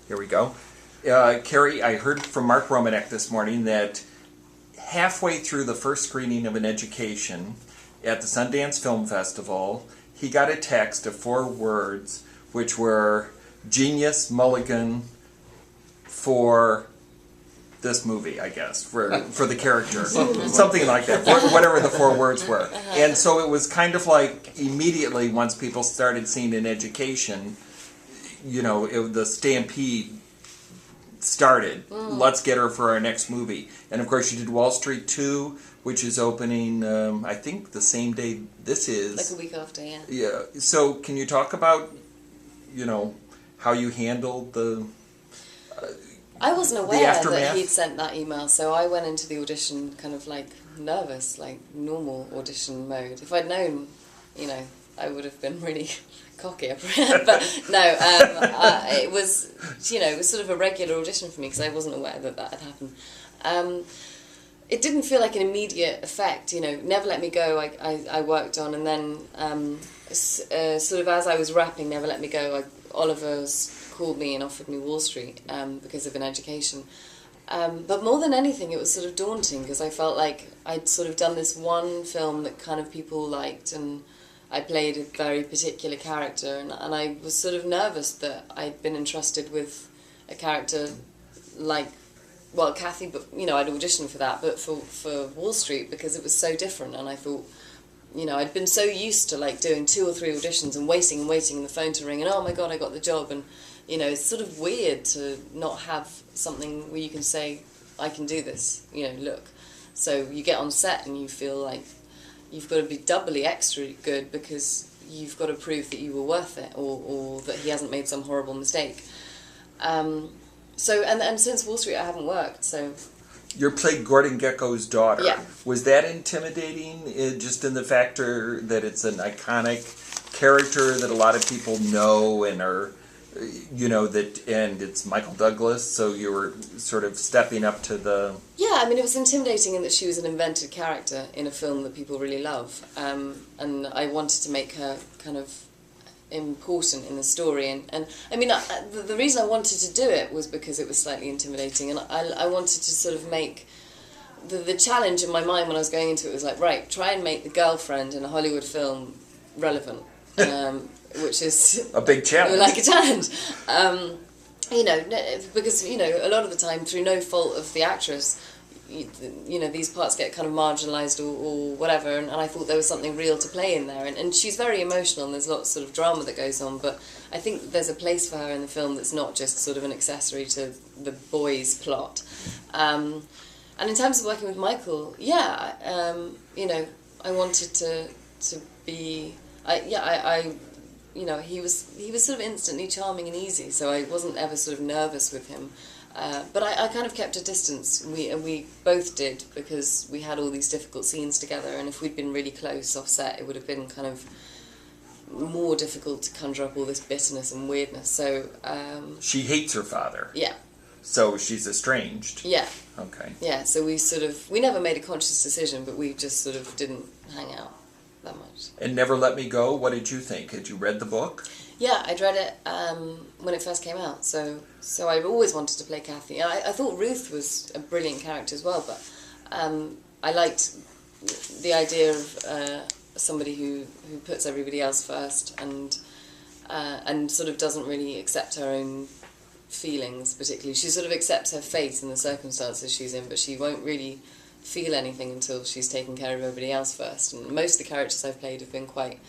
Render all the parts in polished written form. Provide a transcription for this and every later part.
Here we go. Carey, I heard from Mark Romanek this morning that halfway through the first screening of An Education at the Sundance Film Festival, he got a text of 4 words, which were genius, Mulligan, for this movie, I guess, for the character. Something like that, whatever the 4 words were. And so it was kind of like immediately once people started seeing An Education, you know, the stampede started. Let's get her for our next movie. And of course you did Wall Street 2, which is opening, I think, the same day this is. Like a week after, yeah. Yeah. So can you talk about, you know, how you handled the... I wasn't aware that he'd sent that email, so I went into the audition kind of like nervous, like normal audition mode. If I'd known, you know, I would have been really cocky. But no, it was, you know, it was sort of a regular audition for me because I wasn't aware that that had happened. It didn't feel like an immediate effect, you know. Never Let Me Go I worked on, and then sort of as I was wrapping Never Let Me Go, Oliver's called me and offered me Wall Street because of An Education. But more than anything, it was sort of daunting because I felt like I'd sort of done this one film that kind of people liked, and I played a very particular character, and I was sort of nervous that I'd been entrusted with a character like, well, Kathy, but, you know, I'd auditioned for that, but for Wall Street because it was so different, and I thought, you know, I'd been so used to like doing 2 or 3 auditions and waiting and the phone to ring, and oh my God, I got the job, and you know, it's sort of weird to not have something where you can say, I can do this, you know, look. So you get on set and you feel like you've got to be doubly extra good because you've got to prove that you were worth it, or that he hasn't made some horrible mistake. So, and since Wall Street I haven't worked, so... You played Gordon Gekko's daughter. Yeah. Was that intimidating, just in the factor that it's an iconic character that a lot of people know and are... You know, that, and it's Michael Douglas, so you were sort of stepping up to the... Yeah, I mean, it was intimidating in that she was an invented character in a film that people really love, and I wanted to make her kind of important in the story, and I mean, the reason I wanted to do it was because it was slightly intimidating, and I wanted to sort of make... The challenge in my mind when I was going into it was like, right, try and make the girlfriend in a Hollywood film relevant. Which is a big challenge. Like a challenge, you know, because, you know, a lot of the time through no fault of the actress, you know, these parts get kind of marginalised or whatever, and I thought there was something real to play in there, and she's very emotional and there's lots of drama that goes on, but I think there's a place for her in the film that's not just sort of an accessory to the boys' plot. And in terms of working with Michael, yeah, you know, I wanted to be, you know, he was sort of instantly charming and easy, so I wasn't ever sort of nervous with him. But I kind of kept a distance, and we both did, because we had all these difficult scenes together, and if we'd been really close off set, it would have been kind of more difficult to conjure up all this bitterness and weirdness. So she hates her father. Yeah. So she's estranged. Yeah. Okay. Yeah. So we never made a conscious decision, but we just sort of didn't hang out that much. And Never Let Me Go, what did you think? Had you read the book? Yeah, I'd read it when it first came out, so I've always wanted to play Kathy. I thought Ruth was a brilliant character as well, but I liked the idea of somebody who puts everybody else first and sort of doesn't really accept her own feelings particularly. She sort of accepts her fate and the circumstances she's in, but she won't really feel anything until she's taken care of everybody else first. And most of the characters I've played have been quite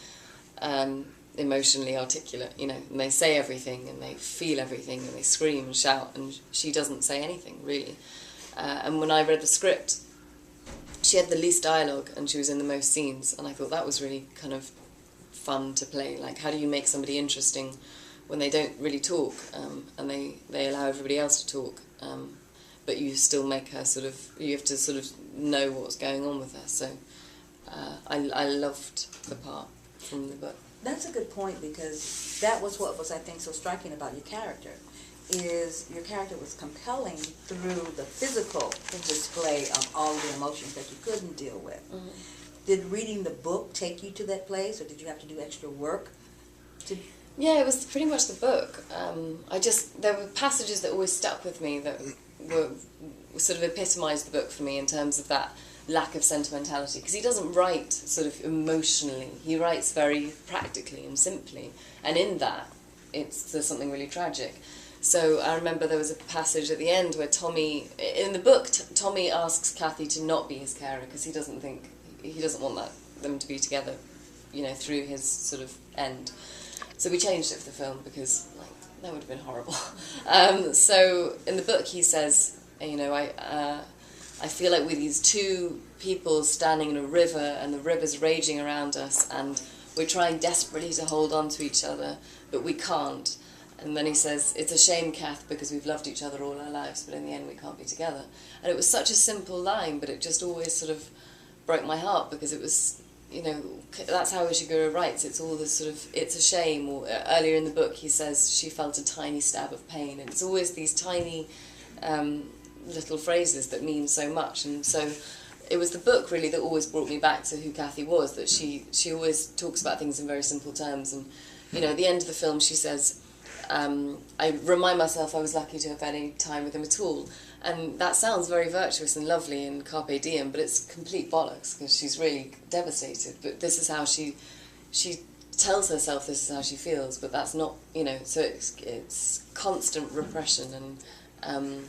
emotionally articulate, you know, and they say everything and they feel everything and they scream and shout, and she doesn't say anything really. And when I read the script, she had the least dialogue and she was in the most scenes, and I thought that was really kind of fun to play. Like, how do you make somebody interesting when they don't really talk, and they allow everybody else to talk, but you still make her sort of, you have to sort of know what's going on with her. So I loved the part from the book. That's a good point, because that was what was, I think, so striking about your character, is your character was compelling through the physical display of all the emotions that you couldn't deal with. Mm-hmm. Did reading the book take you to that place, or did you have to do extra work to... Yeah, it was pretty much the book. There were passages that always stuck with me that were sort of epitomised the book for me in terms of that lack of sentimentality, because he doesn't write sort of emotionally, he writes very practically and simply, and in that there's something really tragic. So I remember there was a passage at the end where Tommy, in the book, Tommy asks Kathy to not be his carer because he doesn't want them to be together, you know, through his sort of end. So we changed it for the film because, like, that would have been horrible. So in the book he says, you know, I feel like we're these two people standing in a river and the river's raging around us and we're trying desperately to hold on to each other, but we can't. And then he says, it's a shame, Kath, because we've loved each other all our lives, but in the end we can't be together. And it was such a simple line, but it just always sort of broke my heart because it was, you know, that's how Ishiguro writes. It's all this sort of, it's a shame. Or earlier in the book he says, she felt a tiny stab of pain. And it's always these tiny little phrases that mean so much. And so it was the book really that always brought me back to who Kathy was, that she always talks about things in very simple terms. And, you know, at the end of the film she says, I remind myself I was lucky to have had any time with him at all. And that sounds very virtuous and lovely and carpe diem, but it's complete bollocks because she's really devastated. But this is how she tells herself this is how she feels, but that's not, you know, so it's constant repression and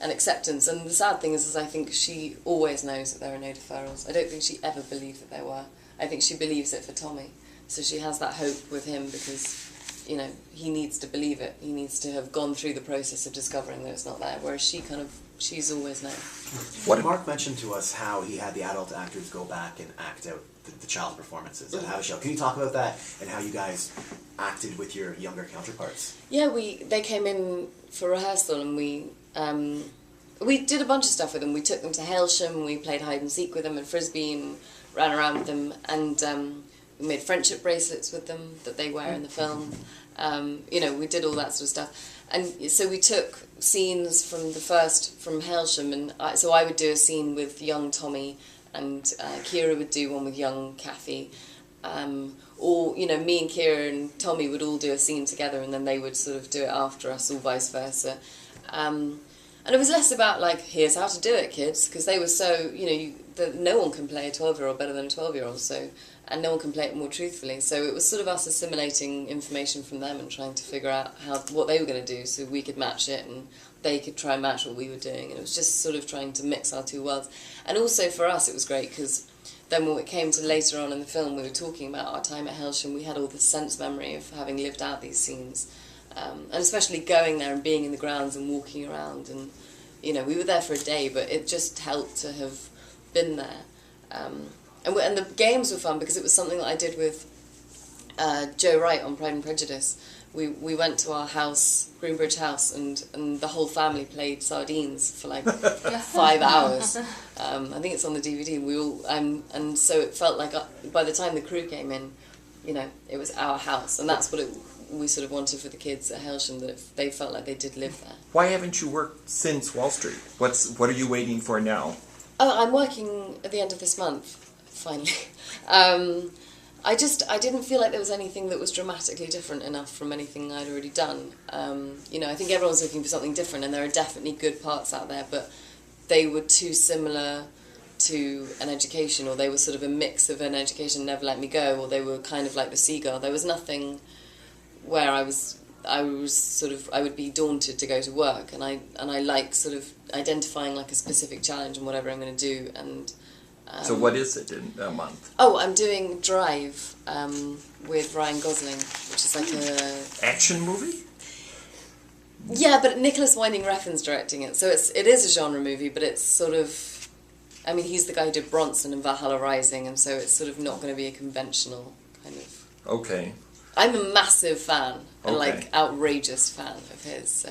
acceptance. And the sad thing is I think she always knows that there are no deferrals. I don't think she ever believed that there were. I think she believes it for Tommy. So she has that hope with him because, you know, he needs to believe it. He needs to have gone through the process of discovering that it's not there, whereas she's always known. Mark mentioned to us how he had the adult actors go back and act out the child performances at Have a Show. Can you talk about that and how you guys acted with your younger counterparts? Yeah, they came in for rehearsal and we did a bunch of stuff with them. We took them to Hailsham, we played hide and seek with them and frisbee and ran around with them, and we made friendship bracelets with them that they wear in the film. You know, we did all that sort of stuff. And so we took scenes from Hailsham, and so I would do a scene with young Tommy, and Kira would do one with young Kathy. Or, you know, me and Kira and Tommy would all do a scene together, and then they would sort of do it after us, or vice versa. And it was less about, like, here's how to do it, kids, because they were so, you know, no one can play a 12-year-old better than a 12-year-old, so, and no one can play it more truthfully. So it was sort of us assimilating information from them and trying to figure out what they were going to do so we could match it and they could try and match what we were doing. And it was just sort of trying to mix our two worlds. And also for us it was great because then when it came to later on in the film, we were talking about our time at Hailsham, we had all this sense memory of having lived out these scenes. And especially going there and being in the grounds and walking around, and, you know, we were there for a day, but it just helped to have been there. And the games were fun because it was something that I did with Joe Wright on Pride and Prejudice. We went to our house, Greenbridge House, and the whole family played sardines for like 5 hours. I think it's on the DVD. We all and so it felt like by the time the crew came in, you know, it was our house, and that's what we sort of wanted for the kids at Hailsham, that if they felt like they did live there. Why haven't you worked since Wall Street? What are you waiting for now? Oh, I'm working at the end of this month. Finally. I didn't feel like there was anything that was dramatically different enough from anything I'd already done. You know, I think everyone's looking for something different, and there are definitely good parts out there, but they were too similar to An Education, or they were sort of a mix of An Education, Never Let Me Go, or they were kind of like The Seagull. There was nothing where I would be daunted to go to work, and I like sort of identifying like a specific challenge and whatever I'm going to do. And so what is it in a month? Oh, I'm doing Drive with Ryan Gosling, which is like a action movie. Yeah, but Nicholas Winding Refn's directing it, so it is a genre movie, but it's sort of, I mean, he's the guy who did Bronson and Valhalla Rising, and so it's sort of not going to be a conventional kind of. Okay. I'm a massive fan, and like outrageous fan of his, so.